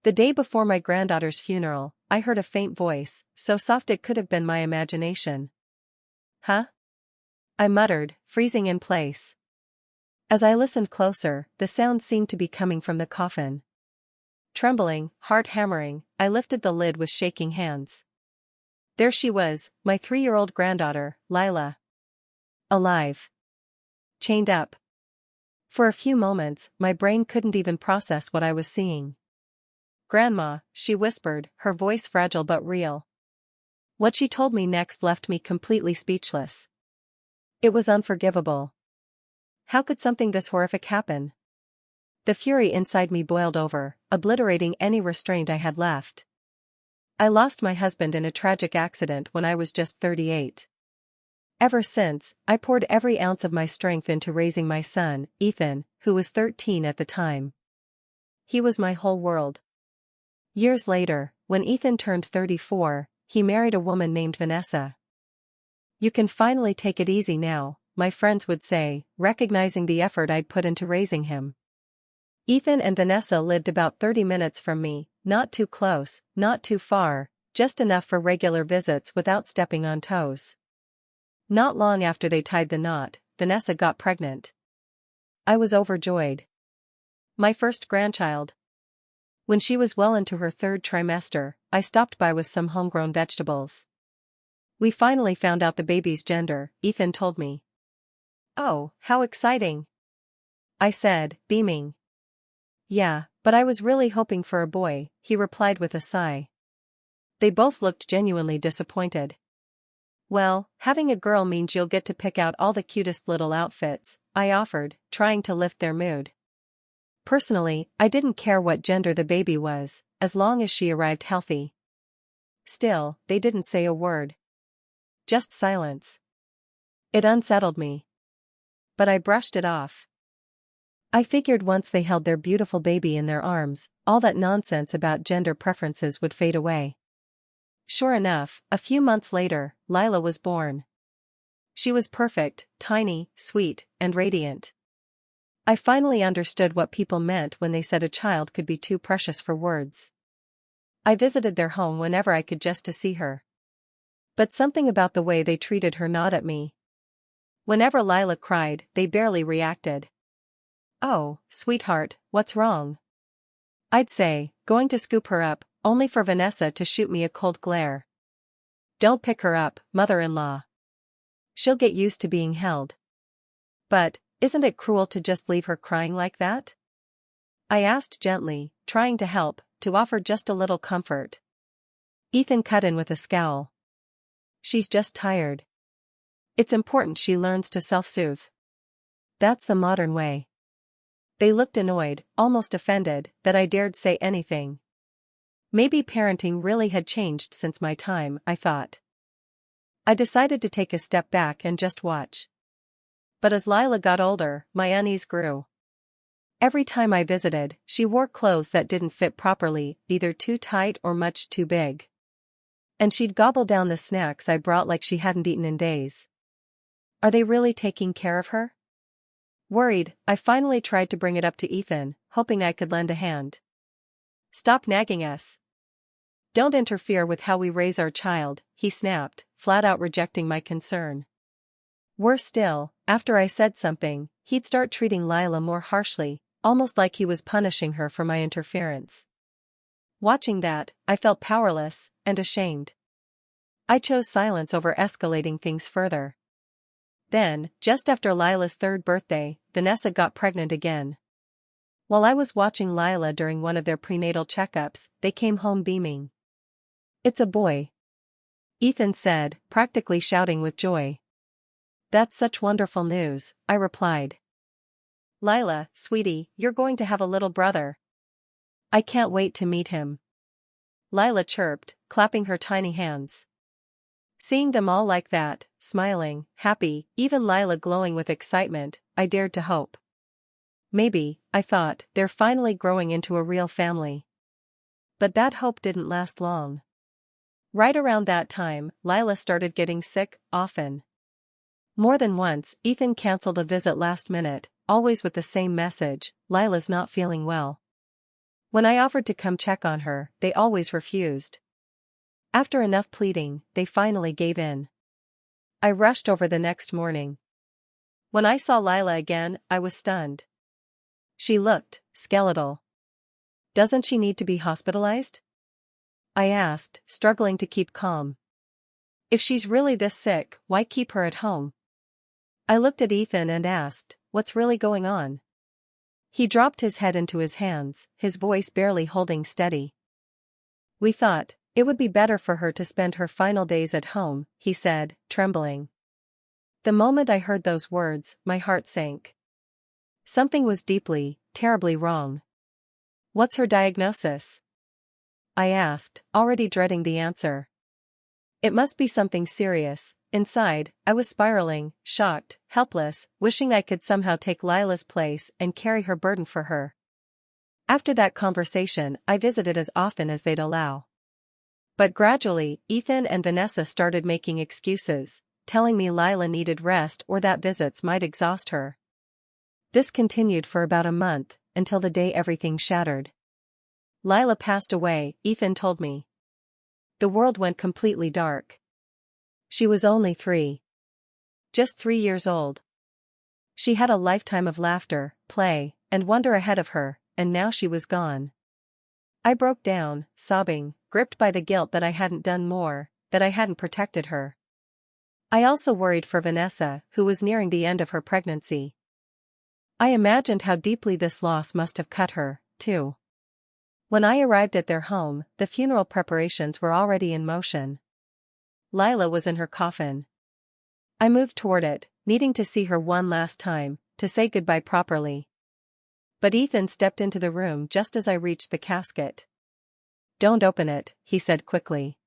The day before my granddaughter's funeral, I heard a faint voice, so soft it could have been my imagination. Huh? I muttered, freezing in place. As I listened closer, the sound seemed to be coming from the coffin. Trembling, heart hammering, I lifted the lid with shaking hands. There she was, my 3-year-old granddaughter, Lila. Alive. Chained up. For a few moments, my brain couldn't even process what I was seeing. "Grandma," she whispered, her voice fragile but real. What she told me next left me completely speechless. It was unforgivable. How could something this horrific happen? The fury inside me boiled over, obliterating any restraint I had left. I lost my husband in a tragic accident when I was just 38. Ever since, I poured every ounce of my strength into raising my son, Ethan, who was 13 at the time. He was my whole world. Years later, when Ethan turned 34, he married a woman named Vanessa. "You can finally take it easy now," my friends would say, recognizing the effort I'd put into raising him. Ethan and Vanessa lived about 30 minutes from me, not too close, not too far, just enough for regular visits without stepping on toes. Not long after they tied the knot, Vanessa got pregnant. I was overjoyed. My first grandchild. When she was well into her 3rd trimester, I stopped by with some homegrown vegetables. "We finally found out the baby's gender," Ethan told me. "Oh, how exciting!" I said, beaming. "Yeah, but I was really hoping for a boy," he replied with a sigh. They both looked genuinely disappointed. "Well, having a girl means you'll get to pick out all the cutest little outfits," I offered, trying to lift their mood. Personally, I didn't care what gender the baby was, as long as she arrived healthy. Still, they didn't say a word. Just silence. It unsettled me. But I brushed it off. I figured once they held their beautiful baby in their arms, all that nonsense about gender preferences would fade away. Sure enough, a few months later, Lila was born. She was perfect, tiny, sweet, and radiant. I finally understood what people meant when they said a child could be too precious for words. I visited their home whenever I could just to see her. But something about the way they treated her gnawed at me. Whenever Lila cried, they barely reacted. "Oh, sweetheart, what's wrong?" I'd say, going to scoop her up, only for Vanessa to shoot me a cold glare. "Don't pick her up, mother-in-law. She'll get used to being held." "But, isn't it cruel to just leave her crying like that?" I asked gently, trying to help, to offer just a little comfort. Ethan cut in with a scowl. "She's just tired. It's important she learns to self-soothe. That's the modern way." They looked annoyed, almost offended, that I dared say anything. Maybe parenting really had changed since my time, I thought. I decided to take a step back and just watch. But as Lila got older, my unease grew. Every time I visited, she wore clothes that didn't fit properly, either too tight or much too big. And she'd gobble down the snacks I brought like she hadn't eaten in days. Are they really taking care of her? Worried, I finally tried to bring it up to Ethan, hoping I could lend a hand. "Stop nagging us. Don't interfere with how we raise our child," he snapped, flat out rejecting my concern. Worse still, after I said something, he'd start treating Lila more harshly, almost like he was punishing her for my interference. Watching that, I felt powerless, and ashamed. I chose silence over escalating things further. Then, just after Lila's 3rd birthday, Vanessa got pregnant again. While I was watching Lila during one of their prenatal checkups, they came home beaming. "It's a boy," Ethan said, practically shouting with joy. "That's such wonderful news," I replied. "Lila, sweetie, you're going to have a little brother. I can't wait to meet him," Lila chirped, clapping her tiny hands. Seeing them all like that, smiling, happy, even Lila glowing with excitement, I dared to hope. Maybe, I thought, they're finally growing into a real family. But that hope didn't last long. Right around that time, Lila started getting sick, often. More than once, Ethan canceled a visit last minute, always with the same message: "Lila's not feeling well." When I offered to come check on her, they always refused. After enough pleading, they finally gave in. I rushed over the next morning. When I saw Lila again, I was stunned. She looked skeletal. "Doesn't she need to be hospitalized?" I asked, struggling to keep calm. "If she's really this sick, why keep her at home?" I looked at Ethan and asked, "What's really going on?" He dropped his head into his hands, his voice barely holding steady. "We thought it would be better for her to spend her final days at home," he said, trembling. The moment I heard those words, my heart sank. Something was deeply, terribly wrong. "What's her diagnosis?" I asked, already dreading the answer. It must be something serious. Inside, I was spiraling, shocked, helpless, wishing I could somehow take Lila's place and carry her burden for her. After that conversation, I visited as often as they'd allow. But gradually, Ethan and Vanessa started making excuses, telling me Lila needed rest or that visits might exhaust her. This continued for about a month, until the day everything shattered. Lila passed away, Ethan told me. The world went completely dark. She was only 3. Just 3 years old. She had a lifetime of laughter, play, and wonder ahead of her, and now she was gone. I broke down, sobbing, gripped by the guilt that I hadn't done more, that I hadn't protected her. I also worried for Vanessa, who was nearing the end of her pregnancy. I imagined how deeply this loss must have cut her, too. When I arrived at their home, the funeral preparations were already in motion. Lila was in her coffin. I moved toward it, needing to see her one last time, to say goodbye properly. But Ethan stepped into the room just as I reached the casket. "Don't open it," he said quickly.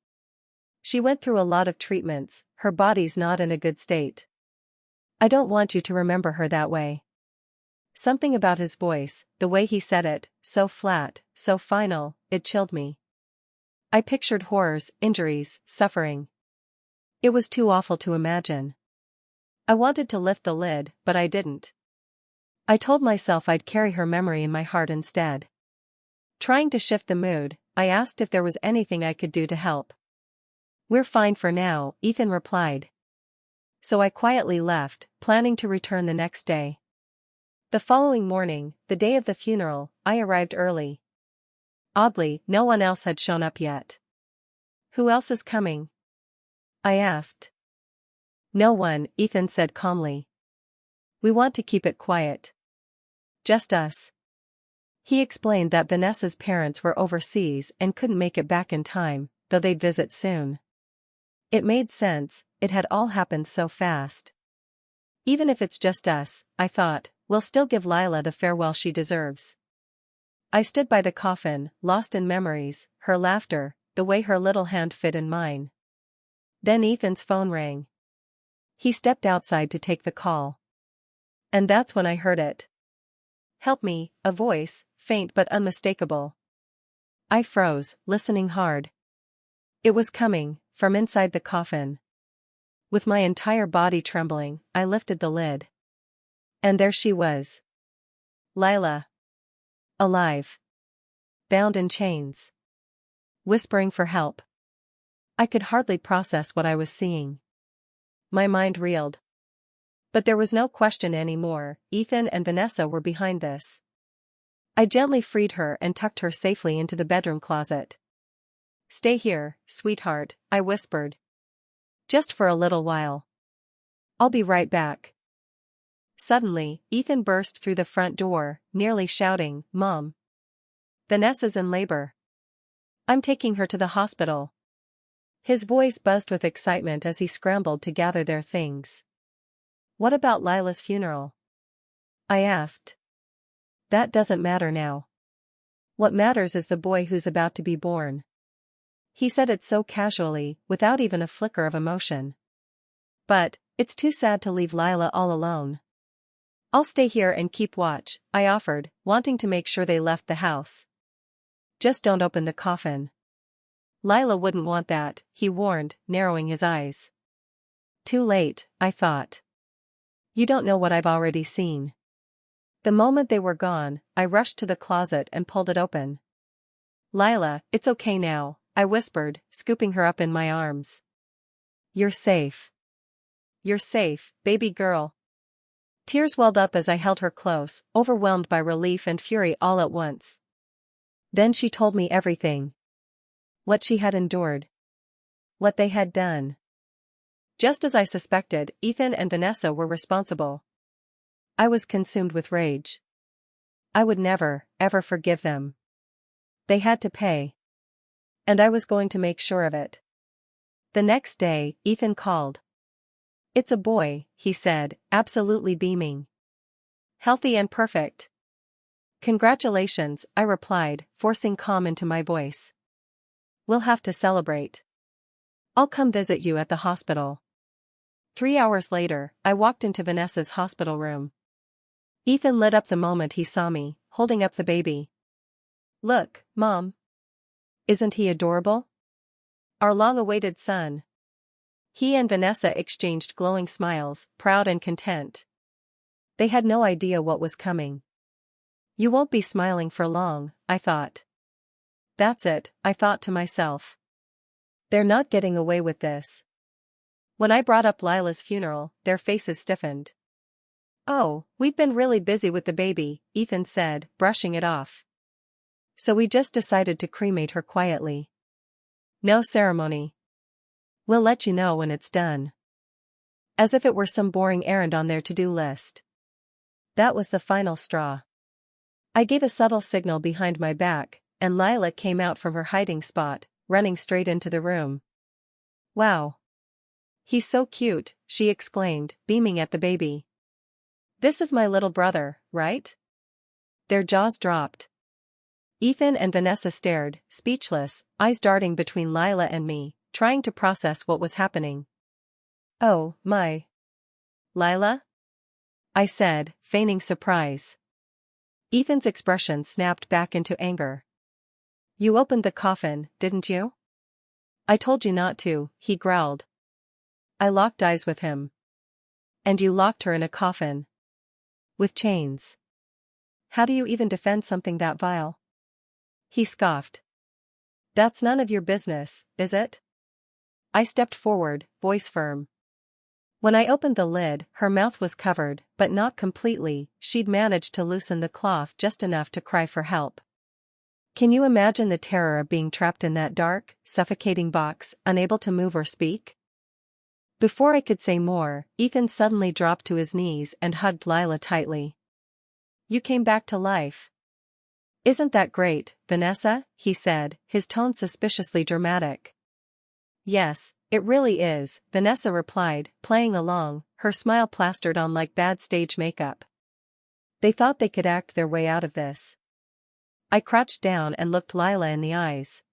"She went through a lot of treatments, her body's not in a good state. I don't want you to remember her that way." Something about his voice, the way he said it, so flat, so final, it chilled me. I pictured horrors, injuries, suffering. It was too awful to imagine. I wanted to lift the lid, but I didn't. I told myself I'd carry her memory in my heart instead. Trying to shift the mood, I asked if there was anything I could do to help. "We're fine for now," Ethan replied. So I quietly left, planning to return the next day. The following morning, the day of the funeral, I arrived early. Oddly, no one else had shown up yet. "Who else is coming?" I asked. "No one," Ethan said calmly. "We want to keep it quiet. Just us." He explained that Vanessa's parents were overseas and couldn't make it back in time, though they'd visit soon. It made sense, it had all happened so fast. Even if it's just us, I thought, we'll still give Lila the farewell she deserves. I stood by the coffin, lost in memories, her laughter, the way her little hand fit in mine. Then Ethan's phone rang. He stepped outside to take the call. And that's when I heard it. "Help me," a voice, faint but unmistakable. I froze, listening hard. It was coming, from inside the coffin. With my entire body trembling, I lifted the lid. And there she was. Lila. Alive. Bound in chains. Whispering for help. I could hardly process what I was seeing. My mind reeled. But there was no question anymore, Ethan and Vanessa were behind this. I gently freed her and tucked her safely into the bedroom closet. "Stay here, sweetheart," I whispered. "Just for a little while. I'll be right back." Suddenly, Ethan burst through the front door, nearly shouting, "Mom! Vanessa's in labor. I'm taking her to the hospital." His voice buzzed with excitement as he scrambled to gather their things. "What about Lila's funeral?" I asked. "That doesn't matter now. What matters is the boy who's about to be born." He said it so casually, without even a flicker of emotion. "But, it's too sad to leave Lila all alone." "I'll stay here and keep watch," I offered, wanting to make sure they left the house. "Just don't open the coffin." "Lila wouldn't want that," he warned, narrowing his eyes. Too late, I thought. You don't know what I've already seen. The moment they were gone, I rushed to the closet and pulled it open. Lila, it's okay now, I whispered, scooping her up in my arms. You're safe. You're safe, baby girl. Tears welled up as I held her close, overwhelmed by relief and fury all at once. Then she told me everything. What she had endured. What they had done. Just as I suspected, Ethan and Vanessa were responsible. I was consumed with rage. I would never, ever forgive them. They had to pay. And I was going to make sure of it. The next day, Ethan called. It's a boy, he said, absolutely beaming. Healthy and perfect. Congratulations, I replied, forcing calm into my voice. We'll have to celebrate. I'll come visit you at the hospital. 3 hours later, I walked into Vanessa's hospital room. Ethan lit up the moment he saw me, holding up the baby. Look, Mom. Isn't he adorable? Our long-awaited son. He and Vanessa exchanged glowing smiles, proud and content. They had no idea what was coming. You won't be smiling for long, I thought. That's it, I thought to myself. They're not getting away with this. When I brought up Lila's funeral, their faces stiffened. Oh, we've been really busy with the baby, Ethan said, brushing it off. So we just decided to cremate her quietly. No ceremony. We'll let you know when it's done. As if it were some boring errand on their to-do list. That was the final straw. I gave a subtle signal behind my back, and Lila came out from her hiding spot, running straight into the room. Wow. He's so cute, she exclaimed, beaming at the baby. This is my little brother, right? Their jaws dropped. Ethan and Vanessa stared, speechless, eyes darting between Lila and me, trying to process what was happening. Oh, my. Lila? I said, feigning surprise. Ethan's expression snapped back into anger. You opened the coffin, didn't you? I told you not to, he growled. I locked eyes with him. And you locked her in a coffin. With chains. How do you even defend something that vile? He scoffed. That's none of your business, is it? I stepped forward, voice firm. When I opened the lid, her mouth was covered, but not completely. She'd managed to loosen the cloth just enough to cry for help. Can you imagine the terror of being trapped in that dark, suffocating box, unable to move or speak? Before I could say more, Ethan suddenly dropped to his knees and hugged Lila tightly. You came back to life. Isn't that great, Vanessa? He said, his tone suspiciously dramatic. Yes, it really is, Vanessa replied, playing along, her smile plastered on like bad stage makeup. They thought they could act their way out of this. I crouched down and looked Lila in the eyes.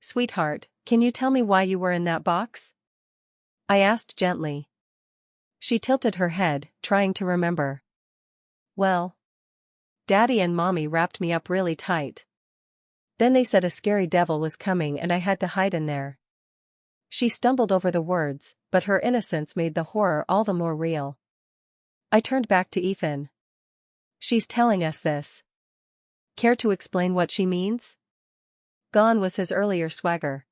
Sweetheart, can you tell me why you were in that box? I asked gently. She tilted her head, trying to remember. Well, Daddy and Mommy wrapped me up really tight. Then they said a scary devil was coming and I had to hide in there. She stumbled over the words, but her innocence made the horror all the more real. I turned back to Ethan. She's telling us this. Care to explain what she means? Gone was his earlier swagger.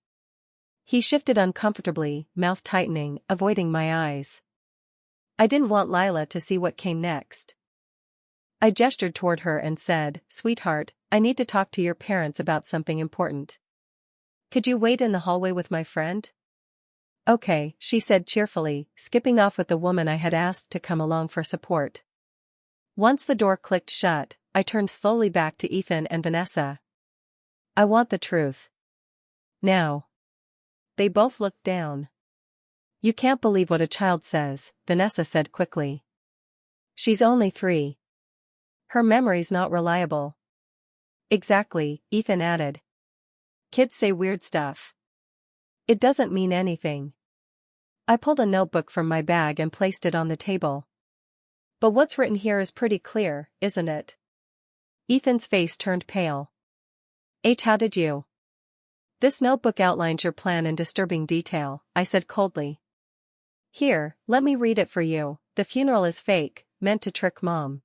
He shifted uncomfortably, mouth tightening, avoiding my eyes. I didn't want Lila to see what came next. I gestured toward her and said, Sweetheart, I need to talk to your parents about something important. Could you wait in the hallway with my friend? Okay, she said cheerfully, skipping off with the woman I had asked to come along for support. Once the door clicked shut, I turned slowly back to Ethan and Vanessa. I want the truth. Now. They both looked down. You can't believe what a child says, Vanessa said quickly. She's only 3. Her memory's not reliable. Exactly, Ethan added. Kids say weird stuff. It doesn't mean anything. I pulled a notebook from my bag and placed it on the table. But what's written here is pretty clear, isn't it? Ethan's face turned pale. How did you? This notebook outlines your plan in disturbing detail, I said coldly. Here, let me read it for you. The funeral is fake, meant to trick Mom.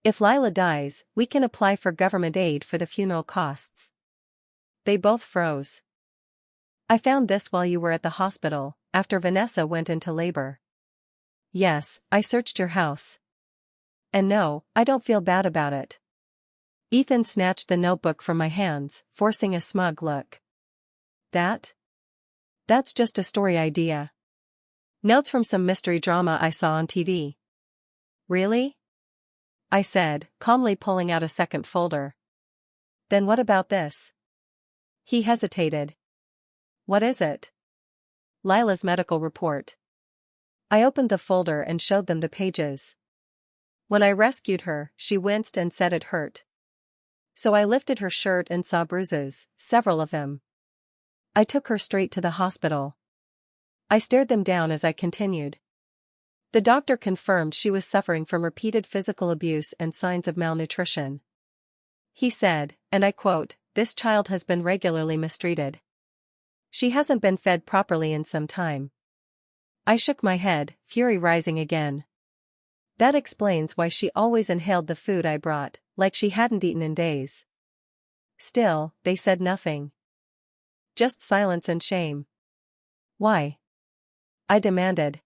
If Lila dies, we can apply for government aid for the funeral costs. They both froze. I found this while you were at the hospital, after Vanessa went into labor. Yes, I searched your house. And no, I don't feel bad about it. Ethan snatched the notebook from my hands, forcing a smug look. That's just a story idea. Notes from some mystery drama I saw on TV. Really? I said, calmly pulling out a second folder. Then what about this? He hesitated. What is it? Lila's medical report. I opened the folder and showed them the pages. When I rescued her, she winced and said it hurt. So I lifted her shirt and saw bruises, several of them. I took her straight to the hospital. I stared them down as I continued. The doctor confirmed she was suffering from repeated physical abuse and signs of malnutrition. He said, and I quote, "This child has been regularly mistreated. She hasn't been fed properly in some time." I shook my head, fury rising again. That explains why she always inhaled the food I brought, like she hadn't eaten in days. Still, they said nothing. Just silence and shame. Why? I demanded.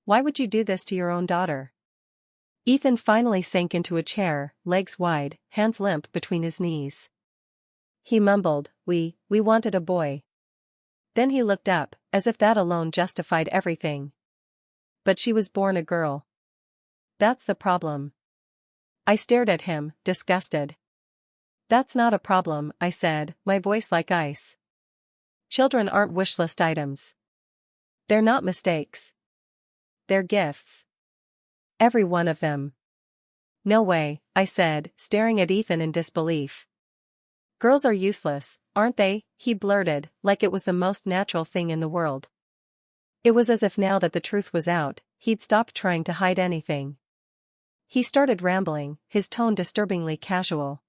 Why would you do this to your own daughter? Ethan finally sank into a chair, legs wide, hands limp between his knees. He mumbled, we wanted a boy. Then he looked up, as if that alone justified everything. But she was born a girl. That's the problem. I stared at him, disgusted. That's not a problem, I said, my voice like ice. Children aren't wishlist items. They're not mistakes. They're gifts. Every one of them. No way, I said, staring at Ethan in disbelief. Girls are useless, aren't they? He blurted, like it was the most natural thing in the world. It was as if now that the truth was out, he'd stopped trying to hide anything. He started rambling, his tone disturbingly casual.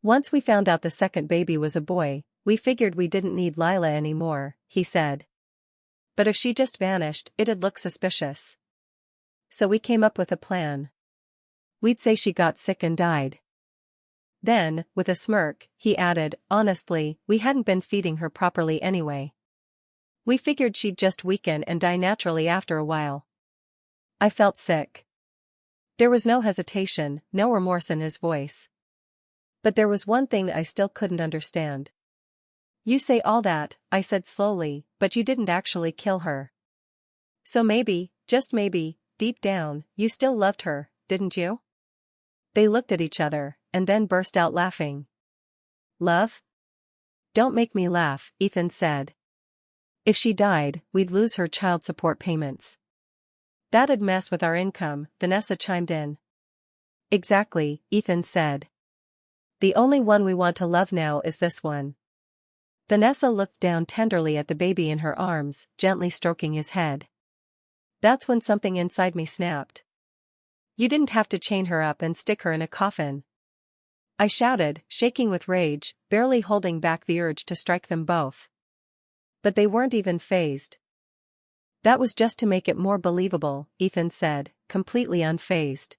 Once we found out the second baby was a boy, we figured we didn't need Lila anymore, he said. But if she just vanished, it'd look suspicious. So we came up with a plan. We'd say she got sick and died. Then, with a smirk, he added, honestly, we hadn't been feeding her properly anyway. We figured she'd just weaken and die naturally after a while. I felt sick. There was no hesitation, no remorse in his voice. But there was one thing I still couldn't understand. You say all that, I said slowly, but you didn't actually kill her. So maybe, just maybe, deep down, you still loved her, didn't you? They looked at each other, and then burst out laughing. Love? Don't make me laugh, Ethan said. If she died, we'd lose her child support payments. That'd mess with our income, Vanessa chimed in. Exactly, Ethan said. The only one we want to love now is this one. Vanessa looked down tenderly at the baby in her arms, gently stroking his head. That's when something inside me snapped. You didn't have to chain her up and stick her in a coffin. I shouted, shaking with rage, barely holding back the urge to strike them both. But they weren't even fazed. That was just to make it more believable, Ethan said, completely unfazed.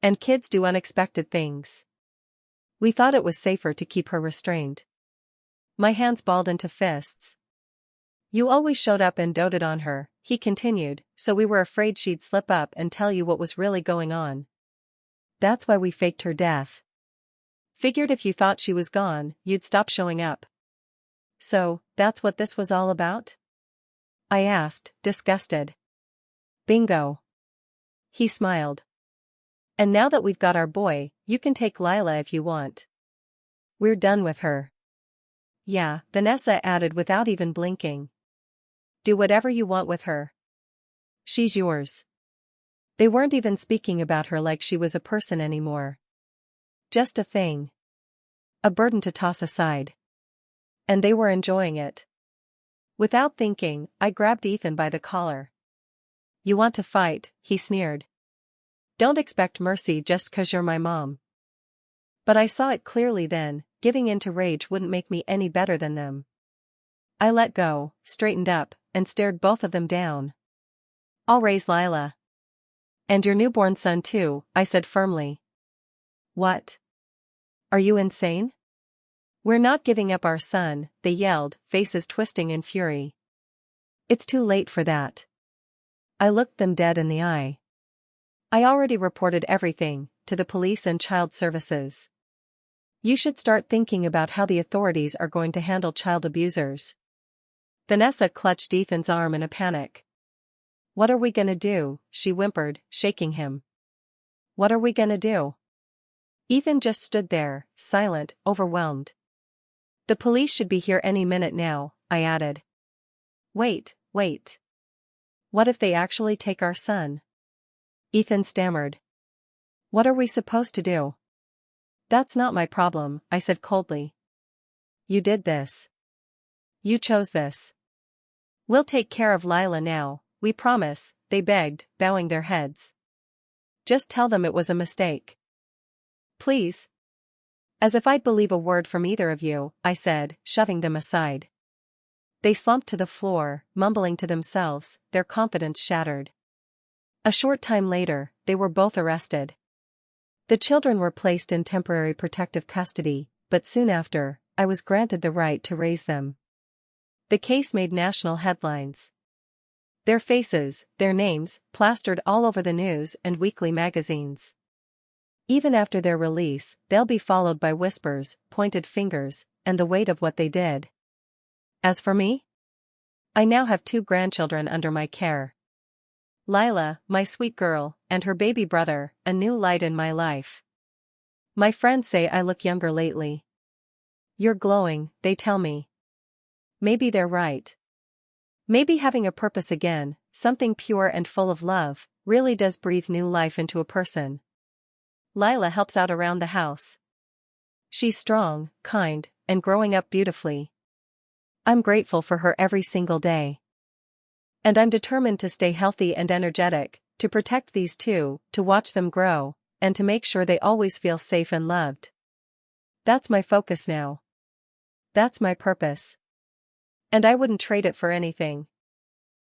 And kids do unexpected things. We thought it was safer to keep her restrained. My hands balled into fists. You always showed up and doted on her, he continued, so we were afraid she'd slip up and tell you what was really going on. That's why we faked her death. Figured if you thought she was gone, you'd stop showing up. So, that's what this was all about? I asked, disgusted. Bingo. He smiled. And now that we've got our boy, you can take Lila if you want. We're done with her. Yeah, Vanessa added without even blinking. Do whatever you want with her. She's yours. They weren't even speaking about her like she was a person anymore. Just a thing. A burden to toss aside. And they were enjoying it. Without thinking, I grabbed Ethan by the collar. You want to fight, he sneered. Don't expect mercy just 'cause you're my mom. But I saw it clearly then, giving in to rage wouldn't make me any better than them. I let go, straightened up, and stared both of them down. I'll raise Lila. And your newborn son too, I said firmly. What? Are you insane? "We're not giving up our son," they yelled, faces twisting in fury. "It's too late for that." I looked them dead in the eye. "I already reported everything to the police and child services. You should start thinking about how the authorities are going to handle child abusers." Vanessa clutched Ethan's arm in a panic. "What are we gonna do?" she whimpered, shaking him. "What are we gonna do?" Ethan just stood there, silent, overwhelmed. "The police should be here any minute now," I added. Wait. What if they actually take our son?" Ethan stammered. "What are we supposed to do?" "That's not my problem," I said coldly. "You did this. You chose this. We'll take care of Lila now, we promise," they begged, bowing their heads. "Just tell them it was a mistake. Please." "As if I'd believe a word from either of you," I said, shoving them aside. They slumped to the floor, mumbling to themselves, their confidence shattered. A short time later, they were both arrested. The children were placed in temporary protective custody, but soon after, I was granted the right to raise them. The case made national headlines. Their faces, their names, plastered all over the news and weekly magazines. Even after their release, they'll be followed by whispers, pointed fingers, and the weight of what they did. As for me, I now have 2 grandchildren under my care. Lila, my sweet girl, and her baby brother, a new light in my life. My friends say I look younger lately. "You're glowing," they tell me. Maybe they're right. Maybe having a purpose again, something pure and full of love, really does breathe new life into a person. Lila helps out around the house. She's strong, kind, and growing up beautifully. I'm grateful for her every single day. And I'm determined to stay healthy and energetic, to protect these 2, to watch them grow, and to make sure they always feel safe and loved. That's my focus now. That's my purpose. And I wouldn't trade it for anything.